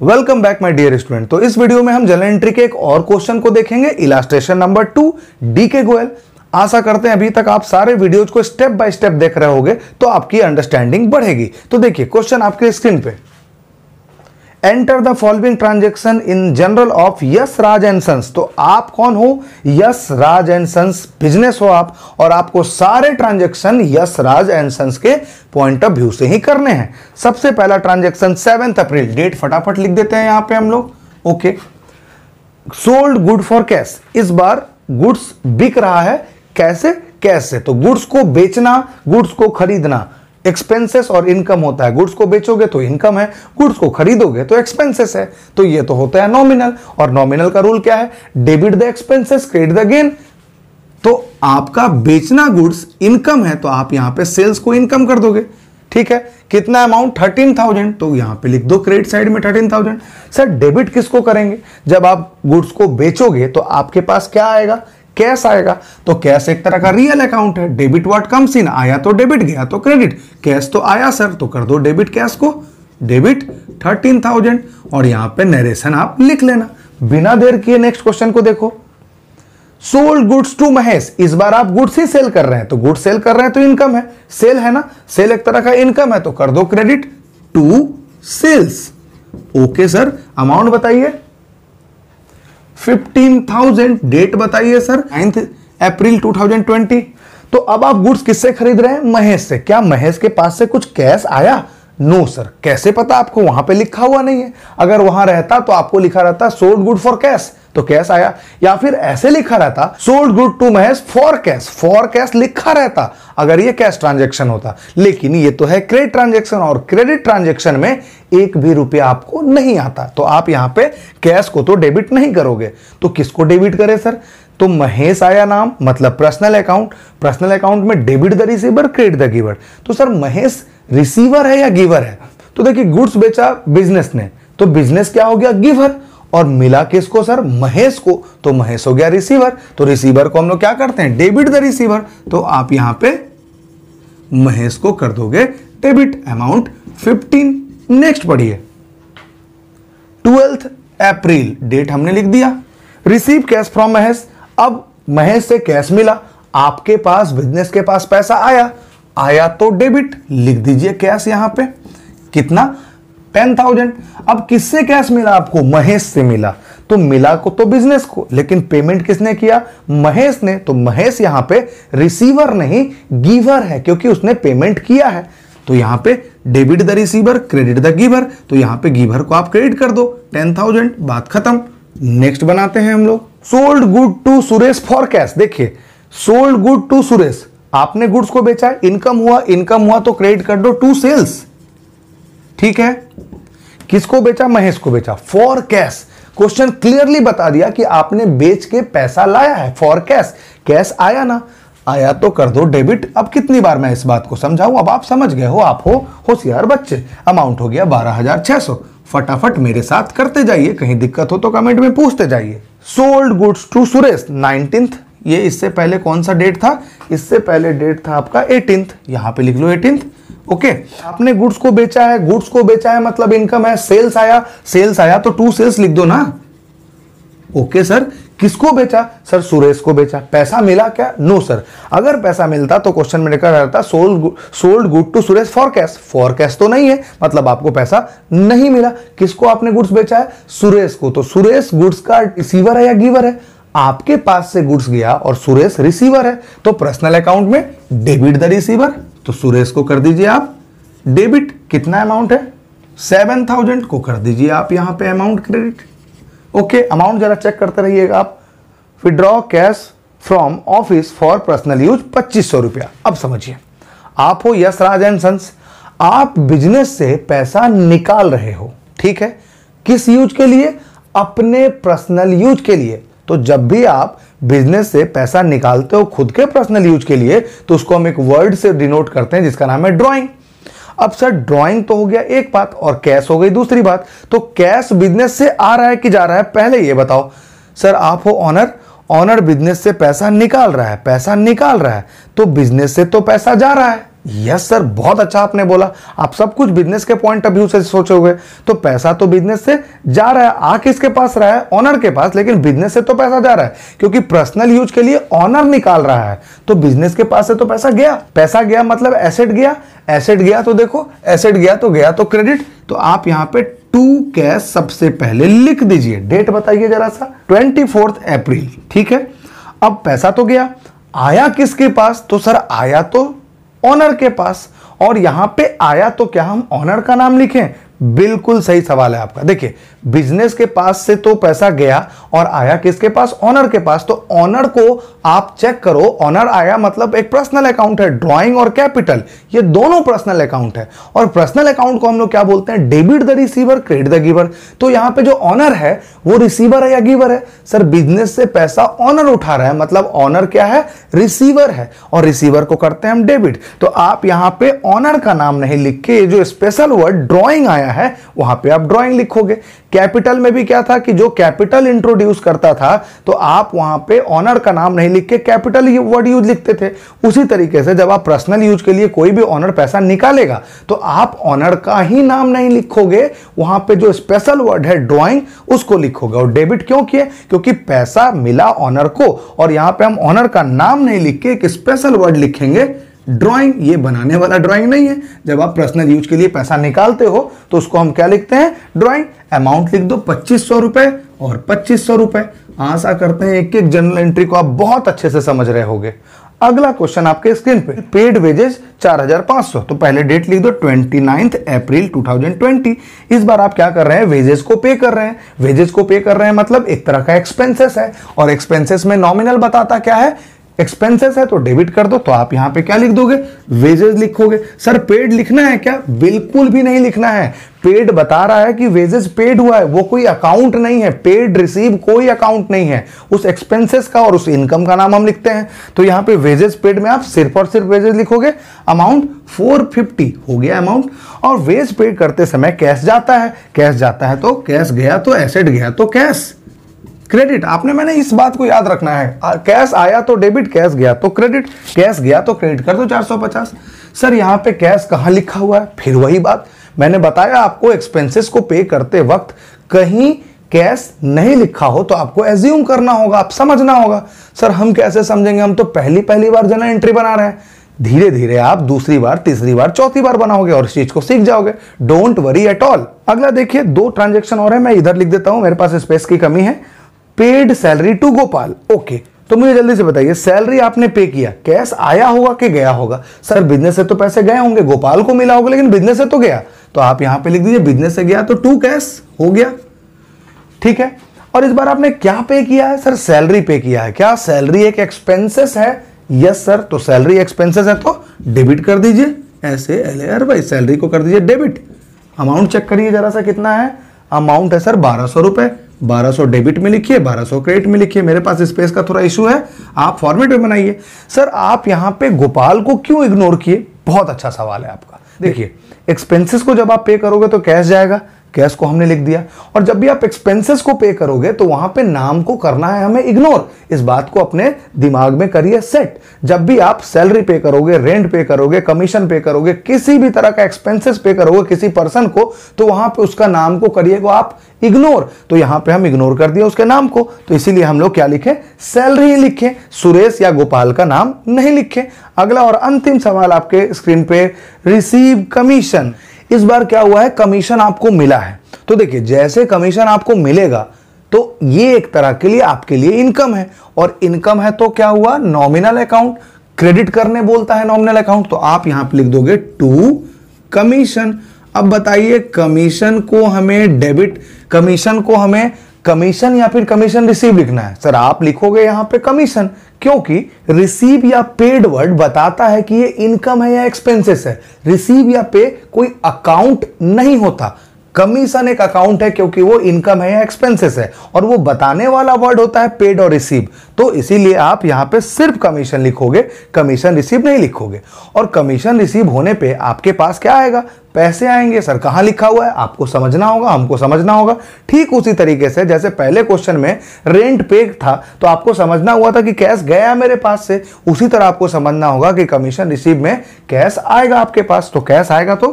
Welcome back my dear student. तो इस video में हम जनरल एंट्री के एक और क्वेश्चन को देखेंगे, इलास्ट्रेशन नंबर 2 डी के गोयल। आशा करते हैं अभी तक आप सारे वीडियोज को स्टेप बाय स्टेप देख रहे होंगे तो आपकी अंडरस्टैंडिंग बढ़ेगी। तो देखिए क्वेश्चन आपके स्क्रीन पे, enter the following transaction in journal of Yash Raj and sons. तो आप कौन हो? Yash Raj and sons business हो आप, और आपको सारे transaction Yash Raj and sons के पॉइंट ऑफ व्यू से ही करने हैं। सबसे पहला ट्रांजेक्शन 7 अप्रैल, डेट फटाफट लिख देते हैं यहां पे हम लोग। Okay, sold good for cash. इस बार गुड्स बिक रहा है कैसे? कैश से। तो गुड्स को बेचना, गुड्स को खरीदना एक्सपेंसेस और इनकम होता है। गुड्स को बेचोगे तो इनकम है, गुड्स को खरीदोगे तो एक्सपेंसेस है। तो ये तो होता है नॉमिनल, और नॉमिनल का रूल क्या है? Debit the expenses credit the gain. तो आपका बेचना गुड्स इनकम है तो आप यहां पे सेल्स को इनकम कर दोगे। ठीक है, कितना अमाउंट? 13,000। तो यहां पे लिख दो क्रेडिट साइड में 13,000। सर डेबिट किसको करेंगे? जब आप गुड्स को बेचोगे तो आपके पास क्या आएगा? कैश आएगा। तो कैश एक तरह का रियल अकाउंट है। डेबिट व्हाट कम्स इन, आया तो डेबिट गया तो क्रेडिट। कैश तो आया सर, तो कर दो डेबिट कैश को, डेबिट 13,000। और यहां पे नरेशन आप लिख लेना। बिना देर किए नेक्स्ट क्वेश्चन को देखो, सोल्ड गुड्स टू महेश। इस बार आप गुड्स ही सेल कर रहे हैं, तो गुड्स सेल कर रहे हैं तो इनकम है, सेल है ना, सेल एक तरह का इनकम है, तो कर दो credit to sales. Okay sir, amount बताइए 15,000। डेट बताइए सर 9 अप्रैल 2020। तो अब आप गुड्स किससे खरीद रहे हैं? महेश से। क्या महेश के पास से कुछ कैश आया? No sir. कैसे पता आपको? वहां पे लिखा हुआ नहीं है। अगर वहां रहता तो आपको लिखा रहता सोल्ड गुड फॉर कैश, तो कैश आया। या फिर ऐसे लिखा रहता sold good to Mahesh for cash, for cash लिखा रहता अगर ये कैश ट्रांजैक्शन होता। लेकिन ये तो है क्रेडिट ट्रांजैक्शन, और क्रेडिट ट्रांजैक्शन में एक भी रुपया आपको नहीं आता। तो आप यहां पे कैश को तो डेबिट नहीं करोगे, तो किसको डेबिट करे सर? तो महेश आया नाम, मतलब पर्सनल अकाउंट। पर्सनल अकाउंट में debit the receiver credit the giver. तो सर महेश रिसीवर है या गिवर है? तो देखिए गुड्स बेचा बिजनेस ने, तो बिजनेस क्या हो गया? गिवर। और मिला किसको सर? महेश को, तो महेश हो गया रिसीवर। तो रिसीवर को हम लोग क्या करते हैं? Debit the receiver. तो आप यहां पे महेश को कर दोगे डेबिट, अमाउंट 15। नेक्स्ट पढ़िए, 12 अप्रैल, डेट हमने लिख दिया। Receive cash from Mahesh. अब महेश से कैश मिला, आपके पास बिजनेस के पास पैसा आया तो डेबिट, लिख दीजिए कैश यहां पे। कितना? 10,000। अब किससे कैश मिला आपको? महेश से मिला। तो मिला को तो बिजनेस को, लेकिन पेमेंट किसने किया? महेश ने। तो महेश यहां पे रिसीवर नहीं गिवर है, क्योंकि उसने पेमेंट किया है। तो यहां पे debit the receiver credit the giver. तो यहां पे गिवर को आप क्रेडिट कर दो 10,000, बात खत्म। नेक्स्ट बनाते हैं हम लोग, sold good to Suresh for cash. देखिए सोल्ड गुड टू सुरेश, आपने गुड्स को बेचा, इनकम हुआ तो क्रेडिट कर दो टू सेल्स। ठीक है, किसको बेचा? महेश को बेचा फॉर कैश। क्वेश्चन क्लियरली बता दिया कि आपने बेच के पैसा लाया है फॉर कैश। कैश आया ना, आया तो कर दो डेबिट। अब कितनी बार मैं इस बात को समझाऊं? अब आप समझ गए हो, आप हो होशियार बच्चे। अमाउंट हो गया 12,600। फटाफट मेरे साथ करते जाइए, कहीं दिक्कत हो तो कमेंट में पूछते जाइए। Sold goods to Suresh 19th। ये इससे पहले कौन सा डेट था? इससे पहले डेट था आपका 18th। यहां पे लिख लो 18th। ओके, आपने गुड्स को बेचा है, गुड्स को बेचा है मतलब इनकम है। सेल्स आया तो टू सेल्स लिख दो ना। ओके सर, किसको बेचा? सर सुरेश को बेचा। पैसा मिला क्या? No sir. अगर पैसा मिलता तो क्वेश्चन में लिखा रहता sold good to Suresh for cash. For cash तो नहीं है, मतलब आपको पैसा नहीं मिला। किसको आपने गुड्स बेचा है? सुरेश को। तो सुरेश गुड्स का रिसीवर है या गिवर है? आपके पास से गुड्स गया और सुरेश रिसीवर है, तो पर्सनल अकाउंट में डेबिट द रिसीवर। तो सुरेश को कर दीजिए आप डेबिट। कितना अमाउंट है? 7,000 को कर दीजिए आप यहां पे अमाउंट क्रेडिट। ओके, अमाउंट जरा चेक करते रहिएगा आप। Withdraw cash from office for personal use 2500 रुपया। अब समझिए, आप हो यस राज एंड सन्स, आप बिजनेस से पैसा निकाल रहे हो। ठीक है, किस यूज के लिए? अपने पर्सनल यूज के लिए। तो जब भी आप बिजनेस से पैसा निकालते हो खुद के पर्सनल यूज के लिए, तो उसको हम एक वर्ड से डिनोट करते हैं जिसका नाम है ड्रॉइंग। अब सर ड्रॉइंग तो हो गया एक बात, और कैश हो गई दूसरी बात। तो कैश बिजनेस से आ रहा है कि जा रहा है? पहले ये बताओ सर, आप हो ऑनर बिजनेस से पैसा निकाल रहा है, तो बिजनेस से तो पैसा जा रहा है। यस सर, बहुत अच्छा आपने बोला। आप सब कुछ बिजनेस के पॉइंट ऑफ व्यू से सोचे हुए। तो पैसा तो बिजनेस से जा रहा है, आ किसके पास रहा है? ऑनर के पास, लेकिन बिजनेस से तो पैसा जा रहा है क्योंकि पर्सनल यूज के लिए ऑनर निकाल रहा है, तो बिजनेस के पास से तो पैसा गया। पैसा गया मतलब एसेट गया, एसेट गया तो देखो, एसेट गया तो क्रेडिट। तो आप यहां पे टू कैश सबसे पहले लिख दीजिए। डेट बताइए जरा सा, 24 अप्रैल। ठीक है, अब पैसा तो गया, आया किसके पास? तो सर आया तो ऑनर के पास, और यहां पे आया तो क्या हम ऑनर का नाम लिखें? बिल्कुल सही सवाल है आपका। देखिए, बिजनेस के पास से तो पैसा गया और आया किसके पास? ऑनर के पास। तो ऑनर को आप चेक करो, ऑनर आया मतलब एक पर्सनल अकाउंट है। ड्राइंग और कैपिटल ये दोनों पर्सनल अकाउंट है, और पर्सनल अकाउंट को हम लोग क्या बोलते हैं? Debit the receiver, credit the giver. तो यहां पे जो ऑनर है वो रिसीवर है या गिवर है? सर बिजनेस से पैसा ऑनर उठा रहा है, मतलब ऑनर क्या है? रिसीवर है, और रिसीवर को करते हैं हम डेबिट। तो आप यहां पे ऑनर का नाम नहीं लिख के जो स्पेशल वर्ड ड्राइंग आया है वहां पे आप ड्राइंग लिखोगे। कैपिटल में भी क्या था कि जो कैपिटल इंट्रोड्यूस करता था तो आप वहां पे ऑनर का नाम नहीं लिख के कैपिटल वर्ड यूज लिखते थे। उसी तरीके से जब आप पर्सनल यूज के लिए कोई भी ऑनर पैसा निकालेगा तो आप ऑनर का ही नाम नहीं लिखोगे, वहां पे जो स्पेशल वर्ड है ड्राइंग उसको लिखोगे। और डेबिट क्यों किए? क्योंकि पैसा मिला ऑनर को, और यहां पे हम ऑनर का नाम नहीं लिख के एक स्पेशल वर्ड लिखेंगे ड्राइंग। ये बनाने वाला ड्राइंग नहीं है। जब आप पर्सनल यूज के लिए पैसा निकालते हो तो उसको हम क्या लिखते हैं? ड्राइंग। अमाउंट लिख दो 2500 रुपए और 2500 रुपए। आशा करते हैं एक एक जनरल एंट्री को आप बहुत अच्छे से समझ रहे होंगे। अगला क्वेश्चन आपके स्क्रीन पे, पेड वेजेस 4500। तो पहले डेट लिख दो 29 अप्रैल 2020। इस बार आप क्या कर रहे हैं? वेजेस को पे कर रहे हैं। वेजेस को पे कर रहे हैं मतलब एक तरह का एक्सपेंसेस है, और एक्सपेंसेस में नॉमिनल बताता क्या है? एक्सपेंसेस है, तो डेबिट कर दो। तो आप यहां पे क्या लिख दोगे? वेजेस लिखोगे। सर पेड लिखना है क्या? बिल्कुल भी नहीं लिखना है। पेड बता रहा है कि वेजेस पेड हुआ है, वो कोई अकाउंट नहीं है। पेड रिसीव कोई अकाउंट नहीं है, उस एक्सपेंसेस का और उस इनकम का नाम हम लिखते हैं। तो यहां पे वेजेस पेड में आप सिर्फ और सिर्फ वेजेस लिखोगे। अमाउंट 450 हो गया अमाउंट। और वेज पेड करते समय कैश जाता है, कैश जाता है तो कैश गया तो एसेट, गया तो कैश। क्रेडिट, आपने मैंने इस बात को याद रखना है। कैश आया तो डेबिट, कैश गया तो क्रेडिट। कैश गया तो क्रेडिट कर दो 450। सर यहां पे कैश कहां लिखा हुआ है? फिर वही बात मैंने बताया आपको, एक्सपेंसेस को पे करते वक्त कहीं कैश नहीं लिखा हो तो आपको एज्यूम करना होगा, आप समझना होगा। सर हम कैसे समझेंगे? हम तो पहली बार जनरल एंट्री बना रहे हैं। धीरे धीरे आप दूसरी बार, तीसरी बार, चौथी बार बनाओगे और इस चीज को सीख जाओगे। Don't worry at all. अगला देखिए, 2 ट्रांजेक्शन और है, मैं इधर लिख देता हूं, मेरे पास स्पेस की कमी है। Paid salary to Gopal. Okay, तो मुझे जल्दी से बताइए, सैलरी आपने पे किया, कैश आया होगा कि गया होगा? सर बिजनेस से तो पैसे गए होंगे, गोपाल को मिला होगा, लेकिन बिजनेस से तो गया। तो आप यहां पे लिख दीजिए बिजनेस से गया तो टू कैश हो गया। ठीक है, और इस बार आपने क्या पे किया है? सर सैलरी पे किया है। क्या सैलरी एक एक्सपेंसेस है? यस सर, तो सैलरी एक्सपेंसेस है तो डेबिट कर दीजिए। ऐसे LAR भाई, सैलरी को कर दीजिए डेबिट। अमाउंट चेक करिए जरा सा कितना है। अमाउंट है सर 1200 रुपए। 1200 डेबिट में लिखिए, 1200 क्रेडिट में लिखिए। मेरे पास स्पेस का थोड़ा इशू है, आप फॉर्मेट में बनाइए। सर आप यहां पे गोपाल को क्यों इग्नोर किए? बहुत अच्छा सवाल है आपका। देखिए, एक्सपेंसेस को जब आप पे करोगे तो कैश जाएगा, कैश को हमने लिख दिया। और जब भी आप एक्सपेंसेस को पे करोगे तो वहां पे नाम को करना है हमें इग्नोर। इस बात को अपने दिमाग में करिए सेट। जब भी आप सैलरी पे करोगे, रेंट पे करोगे, कमीशन पे करोगे, किसी भी तरह का एक्सपेंसेस पे करोगे किसी पर्सन को, तो वहां पे उसका नाम को करिएगा आप इग्नोर। तो यहां पे हम इग्नोर कर दिया उसके नाम को, तो इसीलिए हम लोग क्या लिखे? सैलरी लिखे, सुरेश या गोपाल का नाम नहीं लिखे। अगला और अंतिम सवाल आपके स्क्रीन पे, रिसीव कमीशन। इस बार क्या हुआ है? कमीशन आपको मिला है। तो देखिए, जैसे कमीशन आपको मिलेगा तो ये एक तरह के लिए आपके लिए इनकम है, और इनकम है तो क्या हुआ? Nominal account. क्रेडिट करने बोलता है नॉमिनल अकाउंट, तो आप यहां पे लिख दोगे टू कमीशन। अब बताइए, कमीशन को हमें डेबिट, कमीशन को हमें कमीशन या फिर कमीशन रिसीव लिखना है? सर आप लिखोगे यहां पे कमीशन, क्योंकि रिसीव या पेड वर्ड बताता है कि ये इनकम है या एक्सपेंसेस है। रिसीव या पे कोई अकाउंट नहीं होता। कमीशन एक अकाउंट है क्योंकि वो इनकम है या एक्सपेंसेस है, और वो बताने वाला वर्ड होता है पेड और रिसीव। तो इसीलिए आप यहां पे सिर्फ कमीशन लिखोगे, कमीशन रिसीव नहीं लिखोगे। और कमीशन रिसीव होने पे आपके पास क्या आएगा? पैसे आएंगे। सर कहां लिखा हुआ है? आपको समझना होगा, हमको समझना होगा। ठीक उसी तरीके से जैसे पहले क्वेश्चन में रेंट पेड था तो आपको समझना हुआ था कि कैश गया मेरे पास से, उसी तरह आपको समझना होगा कि कमीशन रिसीव में कैश आएगा आपके पास। तो कैश आएगा तो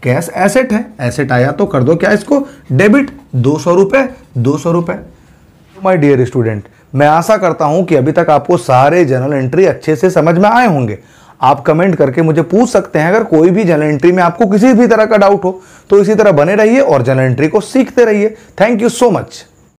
कैश एसेट है, एसेट आया तो कर दो क्या इसको? डेबिट। 200 रुपए, 200 रुपए। माय डियर स्टूडेंट, मैं आशा करता हूं कि अभी तक आपको सारे जर्नल एंट्री अच्छे से समझ में आए होंगे। आप कमेंट करके मुझे पूछ सकते हैं अगर कोई भी जर्नल एंट्री में आपको किसी भी तरह का डाउट हो। तो इसी तरह बने रहिए और जर्नल एंट्री को सीखते रहिए। Thank you so much.